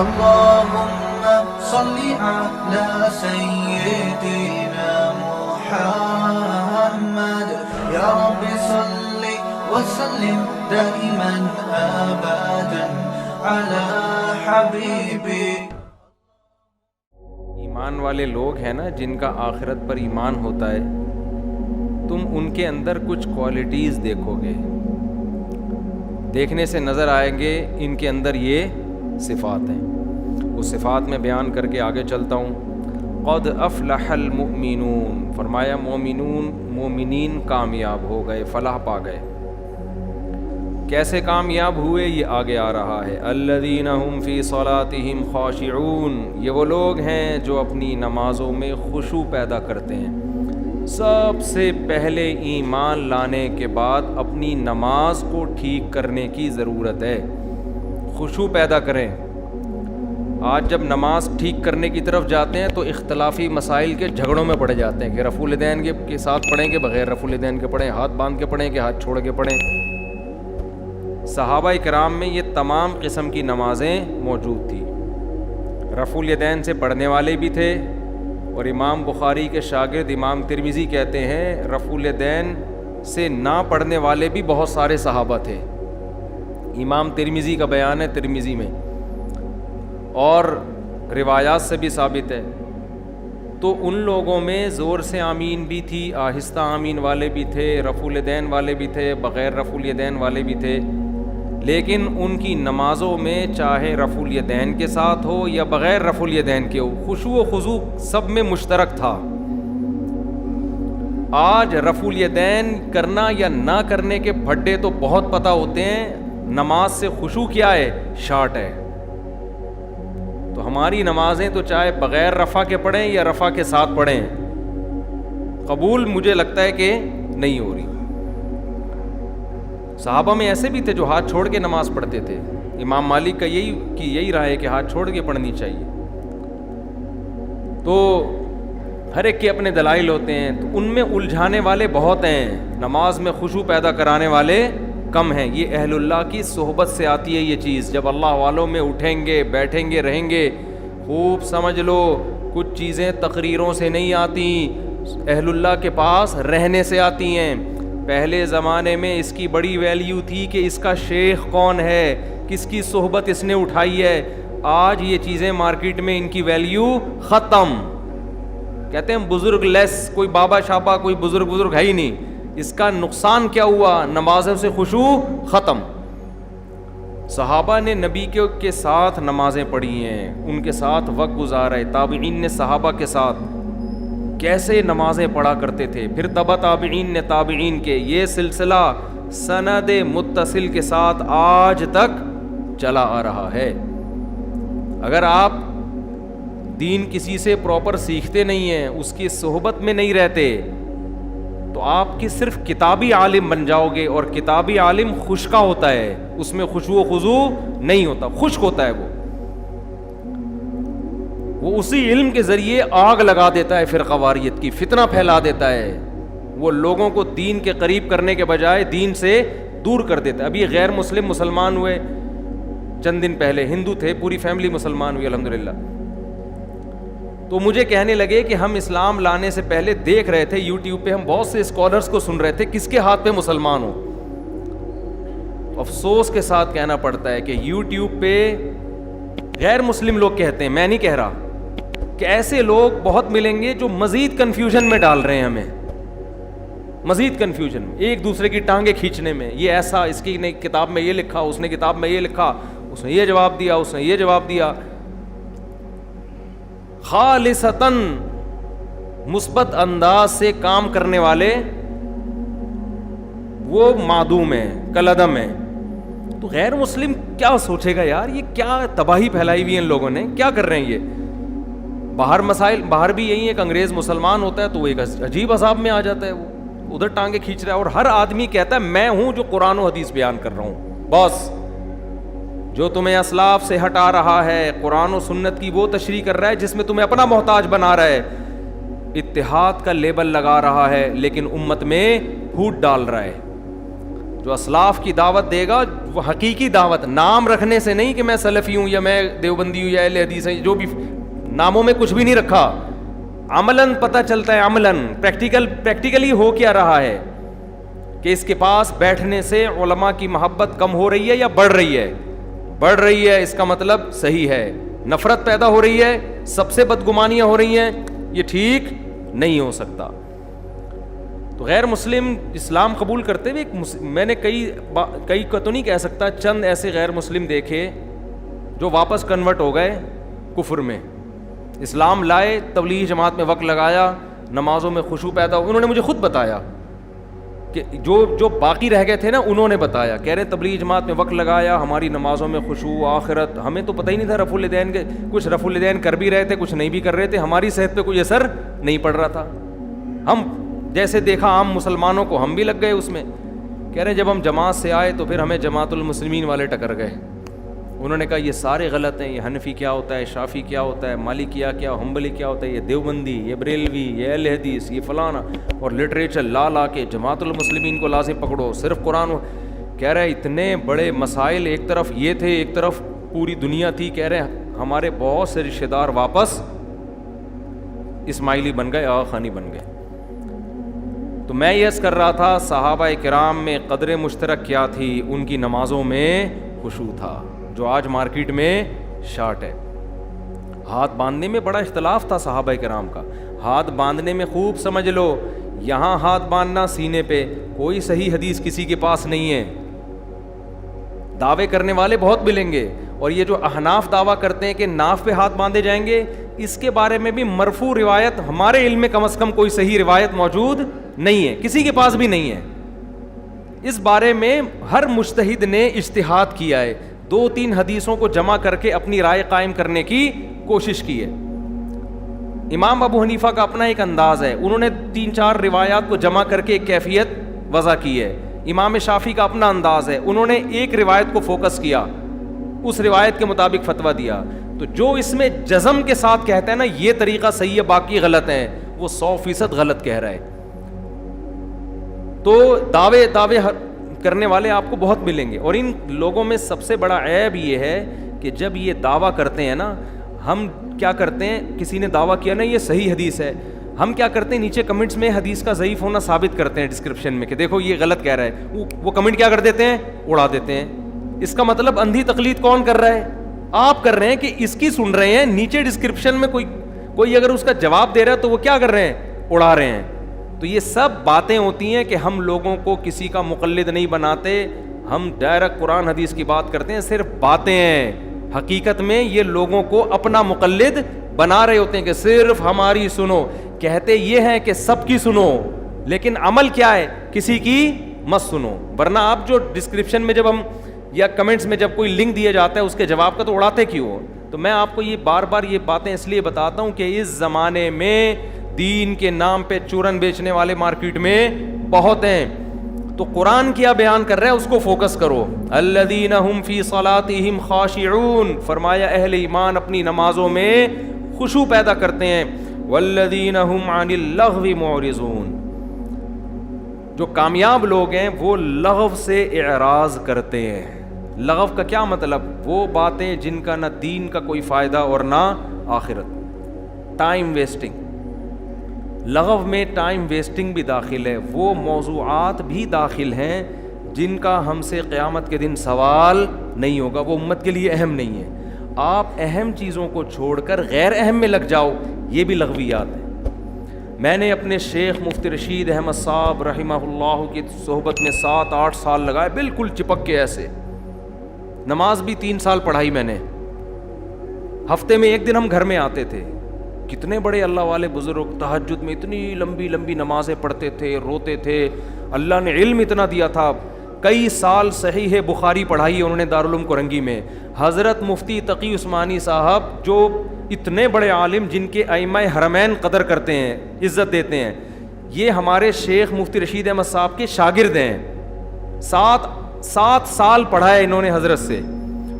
اللهم صل على سيدنا محمد يا رب صل وسلم دائما ابدا على حبيبي. ایمان والے لوگ ہیں نا جن کا آخرت پر ایمان ہوتا ہے، تم ان کے اندر کچھ کوالٹیز دیکھو گے، دیکھنے سے نظر آئیں گے ان کے اندر یہ صفات ہیں. وہ صفات میں بیان کر کے آگے چلتا ہوں. قد افلح المؤمنون، فرمایا مومنین کامیاب ہو گئے، فلاح پا گئے. کیسے کامیاب ہوئے یہ آگے آ رہا ہے. الذین هم فی صلاتهم خاشعون، یہ وہ لوگ ہیں جو اپنی نمازوں میں خشوع پیدا کرتے ہیں. سب سے پہلے ایمان لانے کے بعد اپنی نماز کو ٹھیک کرنے کی ضرورت ہے. خشوع پیدا کریں. آج جب نماز ٹھیک کرنے کی طرف جاتے ہیں تو اختلافی مسائل کے جھگڑوں میں پڑے جاتے ہیں کہ رفع الیدین کے ساتھ پڑھیں کہ بغیر رفع الیدین کے پڑھیں، ہاتھ باندھ کے پڑھیں کہ ہاتھ چھوڑ کے پڑھیں. صحابہ کرام میں یہ تمام قسم کی نمازیں موجود تھیں. رفع الیدین سے پڑھنے والے بھی تھے، اور امام بخاری کے شاگرد امام ترمذی کہتے ہیں رفع الیدین سے نہ پڑھنے والے بھی بہت سارے صحابہ تھے. امام ترمذی کا بیان ہے ترمذی میں، اور روایات سے بھی ثابت ہے. تو ان لوگوں میں زور سے آمین بھی تھی، آہستہ آمین والے بھی تھے، رفع الیدین والے بھی تھے، بغیر رفع الیدین والے بھی تھے. لیکن ان کی نمازوں میں چاہے رفع الیدین کے ساتھ ہو یا بغیر رفع الیدین کے ہو، خشوع و خضوع سب میں مشترک تھا. آج رفع الیدین کرنا یا نہ کرنے کے پھڈے تو بہت پتہ ہوتے ہیں، نماز سے خشوع کیا ہے؟ شارٹ ہے. تو ہماری نمازیں تو چاہے بغیر رفع کے پڑھیں یا رفع کے ساتھ پڑھیں، قبول مجھے لگتا ہے کہ نہیں ہو رہی. صحابہ میں ایسے بھی تھے جو ہاتھ چھوڑ کے نماز پڑھتے تھے. امام مالک کا یہی رائے ہے کہ ہاتھ چھوڑ کے پڑھنی چاہیے. تو ہر ایک کے اپنے دلائل ہوتے ہیں. تو ان میں الجھانے والے بہت ہیں، نماز میں خشوع پیدا کرانے والے کم ہیں. یہ اہل اللہ کی صحبت سے آتی ہے یہ چیز. جب اللہ والوں میں اٹھیں گے، بیٹھیں گے، رہیں گے، خوب سمجھ لو کچھ چیزیں تقریروں سے نہیں آتی، اہل اللہ کے پاس رہنے سے آتی ہیں. پہلے زمانے میں اس کی بڑی ویلیو تھی کہ اس کا شیخ کون ہے، کس کی صحبت اس نے اٹھائی ہے. آج یہ چیزیں مارکیٹ میں ان کی ویلیو ختم. کہتے ہیں بزرگ لیس، کوئی بابا شابا کوئی بزرگ ہے ہی نہیں. اس کا نقصان کیا ہوا؟ نمازوں سے خشوع ختم. صحابہ نے نبی کے ساتھ نمازیں پڑھی ہیں، ان کے ساتھ وقت گزارا ہے. تابعین نے صحابہ کے ساتھ کیسے نمازیں پڑھا کرتے تھے، پھر تبع تابعین نے تابعین کے، یہ سلسلہ سند متصل کے ساتھ آج تک چلا آ رہا ہے. اگر آپ دین کسی سے پراپر سیکھتے نہیں ہیں، اس کی صحبت میں نہیں رہتے، تو آپ کی صرف کتابی عالم بن جاؤ گے. اور کتابی عالم خشکا ہوتا ہے، اس میں خشوع و خضوع نہیں ہوتا، خشک ہوتا ہے. وہ اسی علم کے ذریعے آگ لگا دیتا ہے فرقہ واریت کی، فتنہ پھیلا دیتا ہے. وہ لوگوں کو دین کے قریب کرنے کے بجائے دین سے دور کر دیتا ہے. ابھی غیر مسلم مسلمان ہوئے چند دن پہلے، ہندو تھے، پوری فیملی مسلمان ہوئی الحمدللہ. تو مجھے کہنے لگے کہ ہم اسلام لانے سے پہلے دیکھ رہے تھے یوٹیوب پہ، ہم بہت سے اسکالرز کو سن رہے تھے کس کے ہاتھ پہ مسلمان ہو. افسوس کے ساتھ کہنا پڑتا ہے کہ یوٹیوب پہ غیر مسلم لوگ کہتے ہیں، میں نہیں کہہ رہا، کہ ایسے لوگ بہت ملیں گے جو مزید کنفیوژن میں ڈال رہے ہیں ہمیں، مزید کنفیوژن میں، ایک دوسرے کی ٹانگیں کھینچنے میں. یہ ایسا، اس کی نے کتاب میں یہ لکھا، اس نے کتاب میں یہ لکھا، اس نے یہ جواب دیا، اس نے یہ جواب دیا. خالصتاً مثبت انداز سے کام کرنے والے وہ معدوم ہیں، کالعدم ہیں. تو غیر مسلم کیا سوچے گا یار، یہ کیا تباہی پھیلائی ہوئی ان لوگوں نے، کیا کر رہے ہیں یہ. باہر مسائل، باہر بھی یہی ہے کہ انگریز مسلمان ہوتا ہے تو وہ ایک عجیب عذاب میں آ جاتا ہے، وہ ادھر ٹانگیں کھینچ رہا ہے. اور ہر آدمی کہتا ہے میں ہوں جو قرآن و حدیث بیان کر رہا ہوں. بس جو تمہیں اسلاف سے ہٹا رہا ہے، قرآن و سنت کی وہ تشریح کر رہا ہے جس میں تمہیں اپنا محتاج بنا رہا ہے، اتحاد کا لیبل لگا رہا ہے لیکن امت میں پھوٹ ڈال رہا ہے. جو اسلاف کی دعوت دے گا وہ حقیقی دعوت، نام رکھنے سے نہیں کہ میں سلفی ہوں یا میں دیوبندی ہوں یا اہل حدیث ہیں، جو بھی ناموں میں کچھ بھی نہیں رکھا، عملاً پتہ چلتا ہے، عملاً پریکٹیکلی ہو کیا رہا ہے کہ اس کے پاس بیٹھنے سے علماء کی محبت کم ہو رہی ہے یا بڑھ رہی ہے؟ بڑھ رہی ہے، اس کا مطلب صحیح ہے، نفرت پیدا ہو رہی ہے، سب سے بدگمانیاں ہو رہی ہیں، یہ ٹھیک نہیں ہو سکتا۔ تو غیر مسلم اسلام قبول کرتے ہوئے میں نے کئی کو تو نہیں کہہ سکتا، چند ایسے غیر مسلم دیکھے جو واپس کنورٹ ہو گئے کفر میں، اسلام لائے، تبلیغ جماعت میں وقت لگایا، نمازوں میں خشوع پیدا ہو، انہوں نے مجھے خود بتایا کہ جو باقی رہ گئے تھے نا، انہوں نے بتایا، کہہ رہے تبلیغ جماعت میں وقت لگایا، ہماری نمازوں میں خشوع، آخرت، ہمیں تو پتہ ہی نہیں تھا رفع الیدین کے، کچھ رفع الیدین کر بھی رہے تھے، کچھ نہیں بھی کر رہے تھے، ہماری صحت پہ کوئی اثر نہیں پڑ رہا تھا، ہم جیسے دیکھا عام مسلمانوں کو ہم بھی لگ گئے اس میں۔ کہہ رہے جب ہم جماعت سے آئے تو پھر ہمیں جماعت المسلمین والے ٹکر گئے، انہوں نے کہا یہ سارے غلط ہیں، یہ حنفی کیا ہوتا ہے، شافی کیا ہوتا ہے، مالکیہ کیا، حنبلی کیا ہوتا ہے، یہ دیوبندی، یہ بریلوی، یہ اہل حدیث، یہ فلانا، اور لٹریچر لا کے جماعت المسلمین کو لازم پکڑو، صرف قرآن۔ کہہ رہے اتنے بڑے مسائل، ایک طرف یہ تھے، ایک طرف پوری دنیا تھی، کہہ رہے ہمارے بہت سے رشتہ دار واپس اسماعیلی بن گئے، آغا خانی بن گئے۔ تو میں یہ عرض کر رہا تھا صحابہ کرام میں قدر مشترک کیا تھی؟ ان کی نمازوں میں خشوع تھا، جو آج مارکیٹ میں شارٹ ہے۔ ہاتھ باندھنے میں بڑا اختلاف تھا صحابہ کرام کا، ہاتھ باندھنے میں خوب سمجھ لو، یہاں ہاتھ باندھنا سینے پہ، کوئی صحیح حدیث کسی کے پاس نہیں ہے۔ دعوے کرنے والے بہت ملیں گے، اور یہ جو احناف دعویٰ کرتے ہیں کہ ناف پہ ہاتھ باندھے جائیں گے، اس کے بارے میں بھی مرفوع روایت ہمارے علم میں کم از کم کوئی صحیح روایت موجود نہیں ہے، کسی کے پاس بھی نہیں ہے۔ اس بارے میں ہر مجتہد نے اجتہاد کیا ہے، 2-3 حدیثوں کو جمع کر کے اپنی رائے قائم کرنے کی کوشش کی ہے۔ امام ابو حنیفہ کا اپنا ایک انداز ہے، انہوں نے 3-4 روایات کو جمع کر کے ایک کیفیت وضع کی ہے۔ امام شافعی کا اپنا انداز ہے، انہوں نے ایک روایت کو فوکس کیا، اس روایت کے مطابق فتویٰ دیا۔ تو جو اس میں جزم کے ساتھ کہتا ہے نا یہ طریقہ صحیح ہے باقی غلط ہیں، وہ 100% غلط کہہ رہا ہے۔ تو دعوے کرنے والے آپ کو بہت ملیں گے، اور ان لوگوں میں سب سے بڑا عیب یہ ہے کہ جب یہ دعویٰ کرتے ہیں نا، ہم کیا کرتے ہیں، کسی نے دعویٰ کیا نا یہ صحیح حدیث ہے، ہم کیا کرتے ہیں نیچے کمنٹس میں حدیث کا ضعیف ہونا ثابت کرتے ہیں، ڈسکرپشن میں کہ دیکھو یہ غلط کہہ رہا ہے، وہ کمنٹ کیا کر دیتے ہیں، اڑا دیتے ہیں۔ اس کا مطلب اندھی تقلید کون کر رہا ہے؟ آپ کر رہے ہیں کہ اس کی سن رہے ہیں، نیچے ڈسکرپشن میں کوئی اگر اس کا جواب دے رہا ہے تو وہ کیا کر رہے ہیں، اڑا رہے ہیں۔ تو یہ سب باتیں ہوتی ہیں کہ ہم لوگوں کو کسی کا مقلد نہیں بناتے، ہم ڈائریکٹ قرآن حدیث کی بات کرتے ہیں، صرف باتیں ہیں، حقیقت میں یہ لوگوں کو اپنا مقلد بنا رہے ہوتے ہیں کہ صرف ہماری سنو، کہتے یہ ہیں کہ سب کی سنو، لیکن عمل کیا ہے، کسی کی مت سنو۔ ورنہ آپ جو ڈسکرپشن میں جب ہم یا کمنٹس میں جب کوئی لنک دیا جاتا ہے اس کے جواب کا تو اڑاتے کیوں ہو؟ تو میں آپ کو یہ بار بار یہ باتیں اس لیے بتاتا ہوں کہ اس زمانے میں دین کے نام پہ چورن بیچنے والے مارکیٹ میں بہت ہیں۔ تو قرآن کیا بیان کر رہا ہے اس کو فوکس کرو۔ الذین هم فی صلاتہم خاشعون، فرمایا اہل ایمان اپنی نمازوں میں خشوع پیدا کرتے ہیں۔ والذین هم عن اللغو معرضون، جو کامیاب لوگ ہیں وہ لغو سے اعراض کرتے ہیں۔ لغو کا کیا مطلب؟ وہ باتیں جن کا نہ دین کا کوئی فائدہ اور نہ آخرت، ٹائم ویسٹنگ۔ لغو میں ٹائم ویسٹنگ بھی داخل ہے، وہ موضوعات بھی داخل ہیں جن کا ہم سے قیامت کے دن سوال نہیں ہوگا، وہ امت کے لیے اہم نہیں ہے۔ آپ اہم چیزوں کو چھوڑ کر غیر اہم میں لگ جاؤ، یہ بھی لغویات ہیں۔ میں نے اپنے شیخ مفتی رشید احمد صاحب رحمہ اللہ کی صحبت میں 7-8 سال لگائے، بالکل چپک کے ایسے۔ نماز بھی 3 سال پڑھائی میں نے، ہفتے میں 1 دن ہم گھر میں آتے تھے۔ کتنے بڑے اللہ والے بزرگ تہجد میں اتنی لمبی لمبی نمازیں پڑھتے تھے، روتے تھے، اللہ نے علم اتنا دیا تھا۔ کئی سال صحیح بخاری پڑھائی انہوں نے دارالعلوم کرنگی میں۔ حضرت مفتی تقی عثمانی صاحب جو اتنے بڑے عالم جن کے ائمہ حرمین قدر کرتے ہیں، عزت دیتے ہیں، یہ ہمارے شیخ مفتی رشید احمد صاحب کے شاگرد ہیں۔ 7 سال پڑھا ہے انہوں نے حضرت سے۔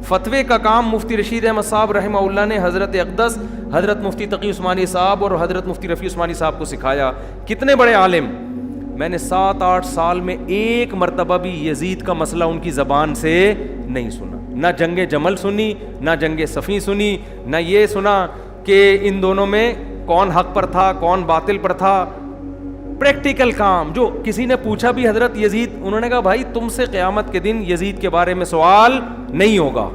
فتوے کا کام مفتی رشید احمد صاحب رحمہ اللہ نے حضرت اقدس، حضرت مفتی تقی عثمانی صاحب اور حضرت مفتی رفیع عثمانی صاحب کو سکھایا۔ کتنے بڑے عالم، میں نے 7-8 سال میں ایک مرتبہ بھی یزید کا مسئلہ ان کی زبان سے نہیں سنا. نہ جنگ جمل سنی, نہ جنگ صفین سنی, نہ یہ سنا کہ ان دونوں میں کون حق پر تھا کون باطل پر تھا. پریکٹیکل کام. جو کسی نے پوچھا بھی حضرت یزید, انہوں نے کہا بھائی تم سے قیامت کے دن یزید کے بارے میں سوال نہیں ہوگا.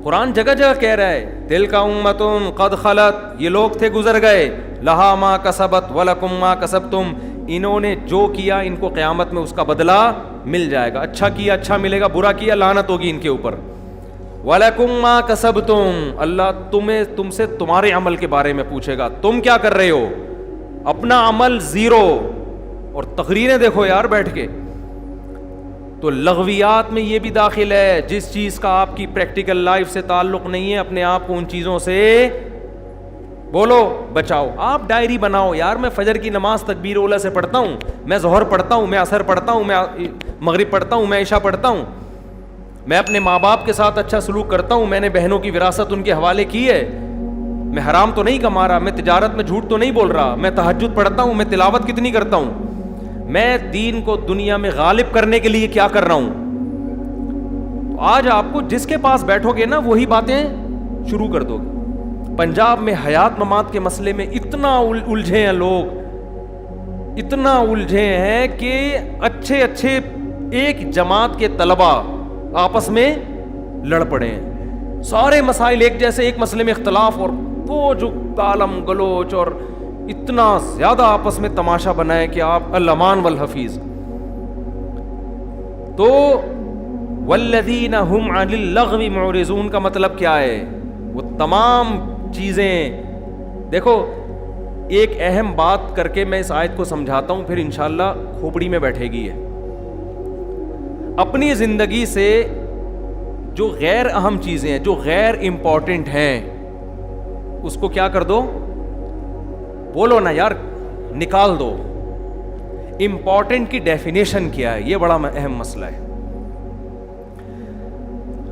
قرآن جگہ جگہ کہہ رہا ہے تلک امۃ قد خلت, یہ لوگ تھے گزر گئے, لہا ما کسبت ولکم ما کسبتم, انہوں نے جو کیا ان کو قیامت میں اس کا بدلہ مل جائے گا. اچھا کیا اچھا ملے گا, برا کیا لعنت ہوگی ان کے اوپر. وَلَكُمْ مَا كَسَبْتُمْ, اللہ تم سے تمہارے عمل کے بارے میں پوچھے گا, تم کیا کر رہے ہو. اپنا عمل زیرو, اور تقریریں دیکھو یار بیٹھ کے. تو لغویات میں یہ بھی داخل ہے, جس چیز کا آپ کی پریکٹیکل لائف سے تعلق نہیں ہے اپنے آپ کو ان چیزوں سے بولو بچاؤ. آپ ڈائری بناؤ یار, میں فجر کی نماز تکبیر اولا سے پڑھتا ہوں, میں ظہر پڑھتا ہوں, میں عصر پڑھتا ہوں, میں مغرب پڑھتا ہوں, میں عشاء پڑھتا ہوں, میں اپنے ماں باپ کے ساتھ اچھا سلوک کرتا ہوں, میں نے بہنوں کی وراثت ان کے حوالے کی ہے, میں حرام تو نہیں کما رہا, میں تجارت میں جھوٹ تو نہیں بول رہا, میں تہجد پڑھتا ہوں, میں تلاوت کتنی کرتا ہوں, میں دین کو دنیا میں غالب کرنے کے لیے کیا کر رہا ہوں. آج آپ کو جس کے پاس بیٹھو گے نا وہی باتیں شروع کر دو گے. پنجاب میں حیات ممات کے مسئلے میں اتنا الجھے ہیں لوگ, اتنا الجھے ہیں کہ اچھے اچھے ایک جماعت کے طلباء آپس میں لڑ پڑے ہیں. سارے مسائل ایک جیسے, ایک مسئلے میں اختلاف, اور وہ جو کالم گلوچ اور اتنا زیادہ آپس میں تماشا بنائے کہ آپ الامان والحفیظ. تو والذین هم عن اللغو معرضون کا مطلب کیا ہے؟ وہ تمام چیزیں دیکھو. ایک اہم بات کر کے میں اس آیت کو سمجھاتا ہوں, پھر انشاءاللہ کھوپڑی میں بیٹھے گی. ہے اپنی زندگی سے جو غیر اہم چیزیں ہیں, جو غیر امپورٹنٹ ہیں, اس کو کیا کر دو, بولو نا یار, نکال دو. امپورٹنٹ کی ڈیفینیشن کیا ہے, یہ بڑا اہم مسئلہ ہے.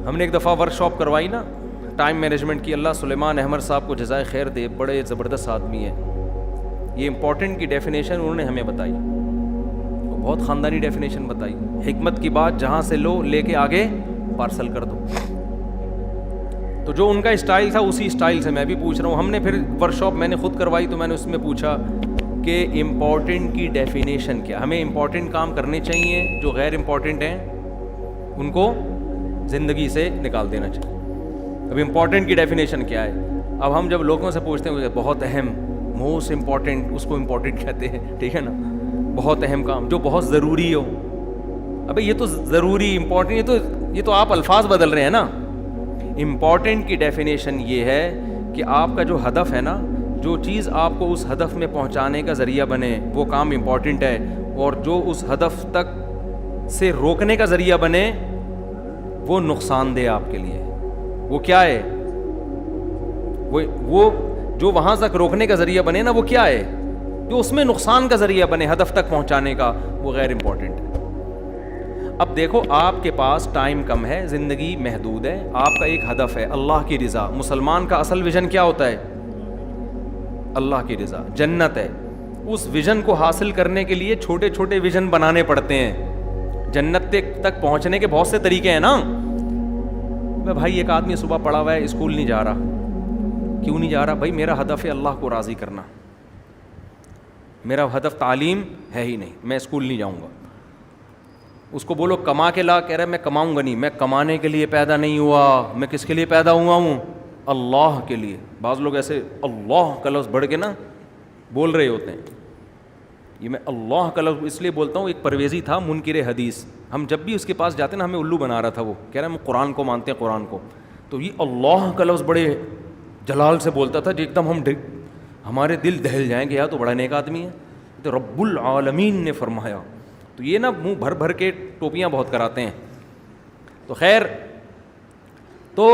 ہم نے ایک دفعہ ورک شاپ کروائی نا ٹائم مینجمنٹ کی. اللہ سلیمان احمد صاحب کو جزائے خیر دے, بڑے زبردست آدمی ہیں. یہ امپورٹنٹ کی ڈیفینیشن انہوں نے ہمیں بتائی, بہت خاندانی ڈیفینیشن بتائی. حکمت کی بات جہاں سے لو لے کے آگے پارسل کر دو. تو جو ان کا اسٹائل تھا اسی اسٹائل سے میں بھی پوچھ رہا ہوں. ہم نے پھر ورک شاپ میں نے خود کروائی تو میں نے اس میں پوچھا کہ امپورٹنٹ کی ڈیفینیشن کیا. ہمیں امپورٹنٹ کام کرنے چاہیے, جو غیر امپورٹنٹ ہیں ان کو زندگی سے نکال دینا چاہیے. اب امپورٹنٹ کی ڈیفینیشن کیا ہے؟ اب ہم جب لوگوں سے پوچھتے ہیں بہت اہم, موسٹ امپورٹنٹ, اس کو امپورٹنٹ کہتے ہیں, ٹھیک ہے نا. بہت اہم کام جو بہت ضروری ہو. ابھی یہ تو ضروری امپورٹنٹ, یہ تو آپ الفاظ بدل رہے ہیں نا. امپورٹنٹ کی ڈیفینیشن یہ ہے کہ آپ کا جو ہدف ہے نا, جو چیز آپ کو اس ہدف میں پہنچانے کا ذریعہ بنے وہ کام امپورٹنٹ ہے, اور جو اس ہدف تک سے روکنے کا ذریعہ بنے وہ نقصان دہ آپ کے لیے. وہ کیا ہے؟ وہ جو وہاں تک روکنے کا ذریعہ بنے نا, وہ کیا ہے؟ جو اس میں نقصان کا ذریعہ بنے ہدف تک پہنچانے کا, وہ غیر امپورٹنٹ ہے. اب دیکھو آپ کے پاس ٹائم کم ہے, زندگی محدود ہے, آپ کا ایک ہدف ہے اللہ کی رضا. مسلمان کا اصل ویژن کیا ہوتا ہے؟ اللہ کی رضا, جنت ہے. اس ویژن کو حاصل کرنے کے لیے چھوٹے چھوٹے ویژن بنانے پڑتے ہیں. جنت تک پہنچنے کے بہت سے طریقے ہیں نا. بھائی ایک آدمی صبح پڑھا ہوا ہے, اسکول نہیں جا رہا. کیوں نہیں جا رہا؟ بھائی میرا ہدف ہے اللہ کو راضی کرنا, میرا ہدف تعلیم ہے ہی نہیں, میں اسکول نہیں جاؤں گا. اس کو بولو کما کے لا, کہہ رہا ہے میں کماؤں گا نہیں. میں کمانے کے لیے پیدا نہیں ہوا, میں کس کے لیے پیدا ہوا ہوں؟ اللہ کے لیے. بعض لوگ ایسے اللہ کا لفظ بڑھ کے نا بول رہے ہوتے ہیں. یہ میں اللہ کا لفظ اس لیے بولتا ہوں, ایک پرویزی تھا منکر حدیث, ہم جب بھی اس کے پاس جاتے نا ہمیں الو بنا رہا تھا. وہ کہہ رہا ہے ہم قرآن کو مانتے ہیں, قرآن کو. تو یہ اللہ کا لفظ بڑے جلال سے بولتا تھا, جو ایک دم ہمارے دل دہل جائیں گے, یا تو بڑا نیک آدمی ہے. تو رب العالمین نے فرمایا. تو یہ نا منہ بھر بھر کے ٹوپیاں بہت کراتے ہیں. تو خیر, تو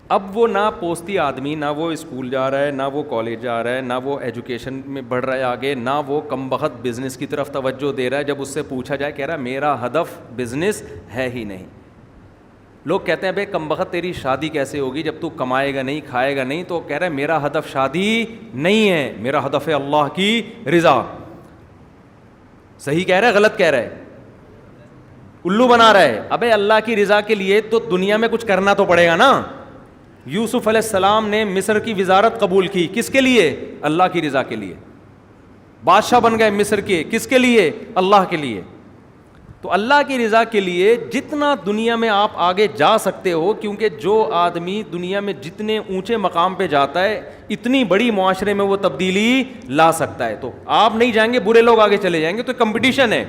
اب وہ نہ پوستی آدمی, نہ وہ اسکول جا رہا ہے, نہ وہ کالج جا رہا ہے, نہ وہ ایجوکیشن میں بڑھ رہا ہے آگے, نہ وہ کم بخت بزنس کی طرف توجہ دے رہا ہے. جب اس سے پوچھا جائے کہہ رہا ہے میرا ہدف بزنس ہے ہی نہیں. لوگ کہتے ہیں بھائی کم بخت تیری شادی کیسے ہوگی جب تو کمائے گا نہیں کھائے گا نہیں. تو کہہ رہا ہے میرا ہدف شادی نہیں ہے, میرا ہدف ہے اللہ کی رضا. صحیح کہہ رہا ہے غلط کہہ رہا ہے؟ الو بنا رہا ہے. ابے اللہ کی رضا کے لیے تو دنیا میں کچھ کرنا تو پڑے گا نا. یوسف علیہ السلام نے مصر کی وزارت قبول کی, کس کے لیے؟ اللہ کی رضا کے لیے. بادشاہ بن گئے مصر کے, کس کے لیے؟ اللہ کے لیے. تو اللہ کی رضا کے لیے جتنا دنیا میں آپ آگے جا سکتے ہو, کیونکہ جو آدمی دنیا میں جتنے اونچے مقام پہ جاتا ہے اتنی بڑی معاشرے میں وہ تبدیلی لا سکتا ہے. تو آپ نہیں جائیں گے, برے لوگ آگے چلے جائیں گے, تو کمپٹیشن ہے.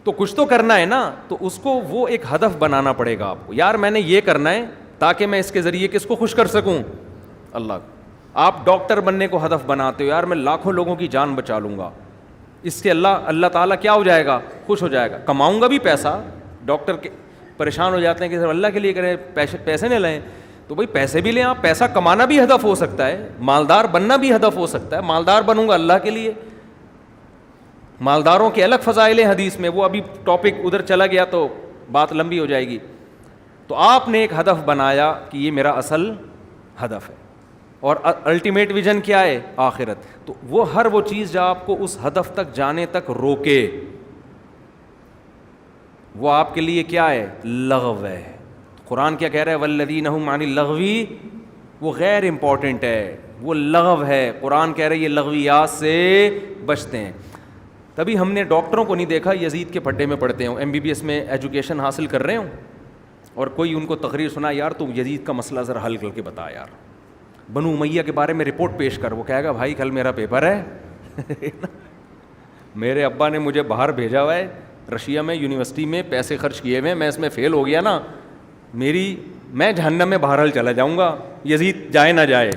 تو کچھ تو کرنا ہے نا, تو اس کو وہ ایک ہدف بنانا پڑے گا آپ کو. یار میں نے یہ کرنا ہے تاکہ میں اس کے ذریعے کس کو خوش کر سکوں؟ اللہ. آپ ڈاکٹر بننے کو ہدف بناتے ہو, یار میں لاکھوں لوگوں کی جان بچا لوں گا, اس سے اللہ تعالیٰ کیا ہو جائے گا؟ خوش ہو جائے گا. کماؤں گا بھی پیسہ. ڈاکٹر کے پریشان ہو جاتے ہیں کہ صرف اللہ کے لیے کریں, پیسے نہیں لیں. تو بھائی پیسے بھی لیں آپ, پیسہ کمانا بھی ہدف ہو سکتا ہے, مالدار بننا بھی ہدف ہو سکتا ہے. مالدار بنوں گا اللہ کے لیے. مالداروں کے الگ فضائل ہیں حدیث میں, وہ ابھی ٹاپک ادھر چلا گیا تو بات لمبی ہو جائے گی. تو آپ نے ایک ہدف بنایا کہ یہ میرا اصل ہدف ہے, اور الٹیمیٹ ویژن کیا ہے؟ آخرت. تو وہ چیز جو آپ کو اس ہدف تک جانے تک روکے, وہ آپ کے لیے کیا ہے؟ لغو ہے. قرآن کیا کہہ رہا ہے؟ والذین هم عن اللغو, وہ غیر امپورٹنٹ ہے, وہ لغو ہے. قرآن کہہ رہا ہے یہ لغویات سے بچتے ہیں. تبھی ہم نے ڈاکٹروں کو نہیں دیکھا یزید کے پھڈے میں پڑھتے ہوں, MBBS میں ایجوکیشن حاصل کر رہے ہوں, اور کوئی ان کو تقریر سنا, یار تو یزید کا مسئلہ ذرا حل کر کے بتا, یار بنو امیہ کے بارے میں رپورٹ پیش کر. وہ کہے گا بھائی کل میرا پیپر ہے میرے ابا نے مجھے باہر بھیجا ہوا ہے رشیا میں, یونیورسٹی میں پیسے خرچ کیے ہوئے, میں اس میں فیل ہو گیا نا, میں جہنم میں بہرحال چلا جاؤں گا, یزید جائے نہ جائے.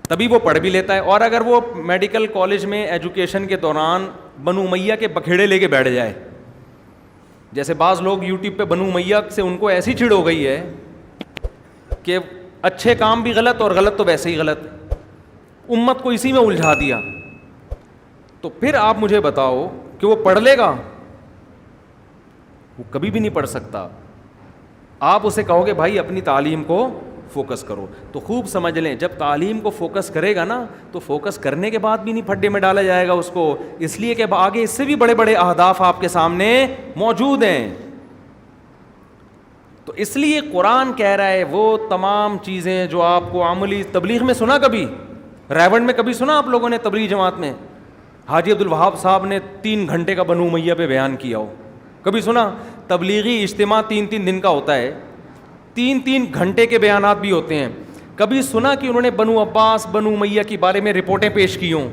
تبھی وہ پڑھ بھی لیتا ہے. اور اگر وہ میڈیکل کالج میں ایجوکیشن کے دوران بنو امیہ کے بکھیڑے لے کے بیٹھ جائے, جیسے بعض لوگ یوٹیوب پہ بنو امیہ سے ان کو ایسی چڑ ہو گئی ہے کہ اچھے کام بھی غلط اور غلط تو ویسے ہی غلط, امت کو اسی میں الجھا دیا. تو پھر آپ مجھے بتاؤ کہ وہ پڑھ لے گا؟ وہ کبھی بھی نہیں پڑھ سکتا. آپ اسے کہو گے بھائی اپنی تعلیم کو فوکس کرو, تو خوب سمجھ لیں جب تعلیم کو فوکس کرے گا نا, تو فوکس کرنے کے بعد بھی نہیں پھڈے میں ڈالا جائے گا اس کو, اس لیے کہ آگے اس سے بھی بڑے بڑے اہداف آپ کے سامنے موجود ہیں. تو اس لیے قرآن کہہ رہا ہے وہ تمام چیزیں جو آپ کو عملی تبلیغ میں سنا, کبھی ریونڈ میں کبھی سنا آپ لوگوں نے تبلیغ جماعت میں حاجی عبدالوہاب صاحب نے 3 گھنٹے کا بنو امیہ پہ بیان کیا ہو؟ کبھی سنا؟ تبلیغی اجتماع 3 دن کا ہوتا ہے, 3 گھنٹے کے بیانات بھی ہوتے ہیں. کبھی سنا کہ انہوں نے بنو عباس بنو امیہ کے بارے میں رپورٹیں پیش کی ہوں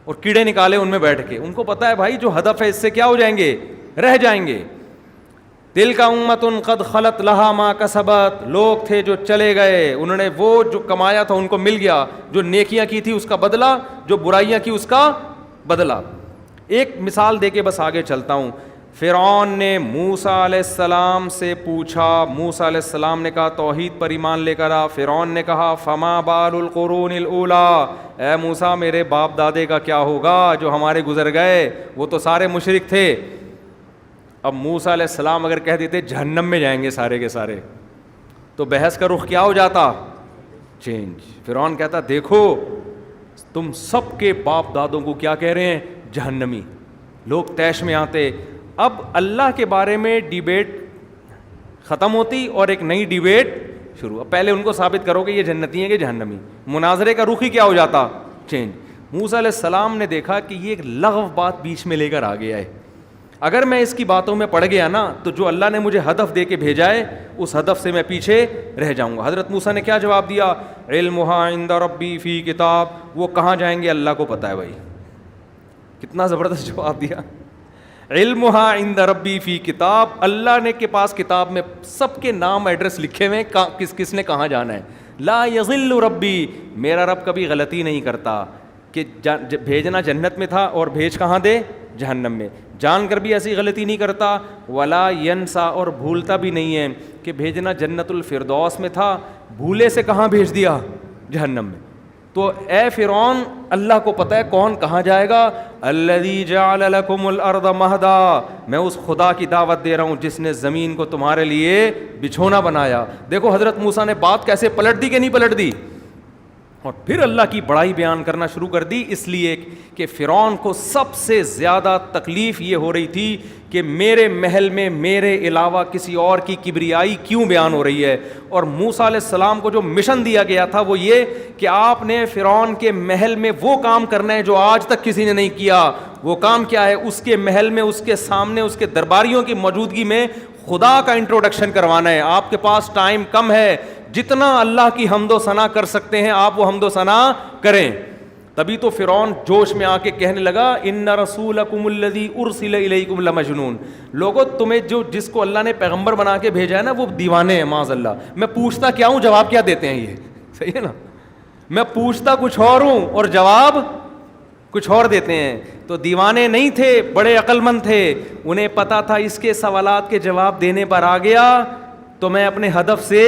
اور کیڑے نکالے ان میں بیٹھ کے؟ ان کو پتا ہے بھائی جو ہدف ہے اس سے کیا ہو جائیں گے؟ رہ جائیں گے. تلک امۃ قد خلت لہا ما کسبت, لوگ تھے جو چلے گئے, انہوں نے وہ جو کمایا تھا ان کو مل گیا, جو نیکیاں کی تھی اس کا بدلہ, جو برائیاں کی اس کا بدلہ. ایک مثال دے کے بس آگے چلتا ہوں. فرعون نے موسیٰ علیہ السلام سے پوچھا, موسیٰ علیہ السلام نے کہا توحید پر ایمان لے کر آ. فرعون نے کہا فما بال القرون الاولیٰ, اے موسیٰ میرے باپ دادے کا کیا ہوگا جو ہمارے گزر گئے, وہ تو سارے مشرک تھے. اب موسیٰ علیہ السلام اگر کہہ دیتے جہنم میں جائیں گے سارے کے سارے, تو بحث کا رخ کیا ہو جاتا؟ چینج. فرعون کہتا دیکھو تم سب کے باپ دادوں کو کیا کہہ رہے ہیں؟ جہنمی. لوگ طیش میں آتے. اب اللہ کے بارے میں ڈیبیٹ ختم ہوتی اور ایک نئی ڈیبیٹ شروع. اب پہلے ان کو ثابت کرو کہ یہ جنتی ہیں کہ جہنمی. مناظرے کا رخ ہی کیا ہو جاتا؟ چینج. موسیٰ علیہ السلام نے دیکھا کہ یہ ایک لغو بات بیچ میں لے کر آ گیا ہے, اگر میں اس کی باتوں میں پڑ گیا نا تو جو اللہ نے مجھے ہدف دے کے بھیجا ہے اس ہدف سے میں پیچھے رہ جاؤں گا. حضرت موسیٰ نے کیا جواب دیا؟ علمھا عند ربی فی کتاب. وہ کہاں جائیں گے اللہ کو پتہ ہے. بھائی کتنا زبردست جواب دیا. علمھا عند ربی فی کتاب, اللہ نے کے پاس کتاب میں سب کے نام ایڈریس لکھے ہوئے, کس نے کہاں جانا ہے. لا یضل ربی, میرا رب کبھی غلطی نہیں کرتا کہ بھیجنا جنت میں تھا اور بھیج کہاں دے؟ جہنم میں. جان کر بھی ایسی غلطی نہیں کرتا. ولا ینسا, اور بھولتا بھی نہیں ہے کہ بھیجنا جنت الفردوس میں تھا, بھولے سے کہاں بھیج دیا؟ جہنم میں. تو اے فرعون اللہ کو پتہ ہے کون کہاں جائے گا. الذی جعل لکم الارض مہدا, میں اس خدا کی دعوت دے رہا ہوں جس نے زمین کو تمہارے لیے بچھونا بنایا. دیکھو حضرت موسیٰ نے بات کیسے پلٹ دی کہ نہیں پلٹ دی, اور پھر اللہ کی بڑائی بیان کرنا شروع کر دی, اس لیے کہ فرعون کو سب سے زیادہ تکلیف یہ ہو رہی تھی کہ میرے محل میں میرے علاوہ کسی اور کی کبریائی کیوں بیان ہو رہی ہے. اور موسیٰ علیہ السلام کو جو مشن دیا گیا تھا وہ یہ کہ آپ نے فرعون کے محل میں وہ کام کرنا ہے جو آج تک کسی نے نہیں کیا. وہ کام کیا ہے؟ اس کے محل میں, اس کے سامنے, اس کے درباریوں کی موجودگی میں خدا کا انٹروڈکشن کروانا ہے. آپ کے پاس ٹائم کم ہے, جتنا اللہ کی حمد و ثنا کر سکتے ہیں آپ وہ حمد و ثنا کریں. تبھی تو فرعون جوش میں آ کے کہنے لگا ان رسولکم الذی ارسل الیکم لمجنون, لوگوں تمہیں جس کو اللہ نے پیغمبر بنا کے بھیجا ہے نا وہ دیوانے ہیں معاذ اللہ. میں پوچھتا کیا ہوں, جواب کیا دیتے ہیں, یہ صحیح ہے نا, میں پوچھتا کچھ اور ہوں اور جواب کچھ اور دیتے ہیں. تو دیوانے نہیں تھے, بڑے عقل مند تھے, انہیں پتا تھا اس کے سوالات کے جواب دینے پر آ گیا تو میں اپنے ہدف سے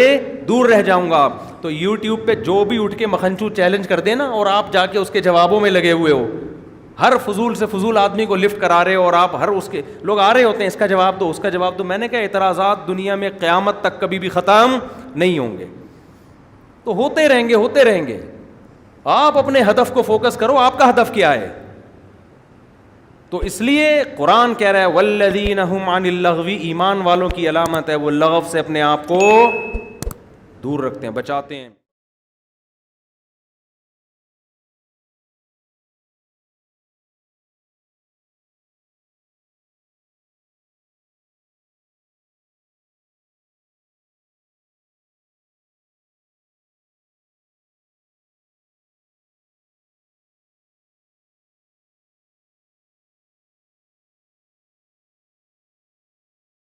دور رہ جاؤں گا. تو یوٹیوب پہ جو بھی اٹھ کے مکھنچو چیلنج کر دے نا اور آپ جا کے اس کے جوابوں میں لگے ہوئے ہو, ہر فضول سے فضول آدمی کو لفٹ کرا رہے ہو اور آپ ہر اس کے لوگ آ رہے ہوتے ہیں اس کا جواب دو, اس کا جواب دو. میں نے کہا اعتراضات دنیا میں قیامت تک کبھی بھی ختم نہیں ہوں گے, تو ہوتے رہیں گے. آپ اپنے ہدف کو فوکس کرو, آپ کا ہدف کیا ہے. تو اس لیے قرآن کہہ رہا ہے والذین هم عن اللغو, ایمان والوں کی علامت ہے وہ لغو سے اپنے آپ کو دور رکھتے ہیں, بچاتے ہیں.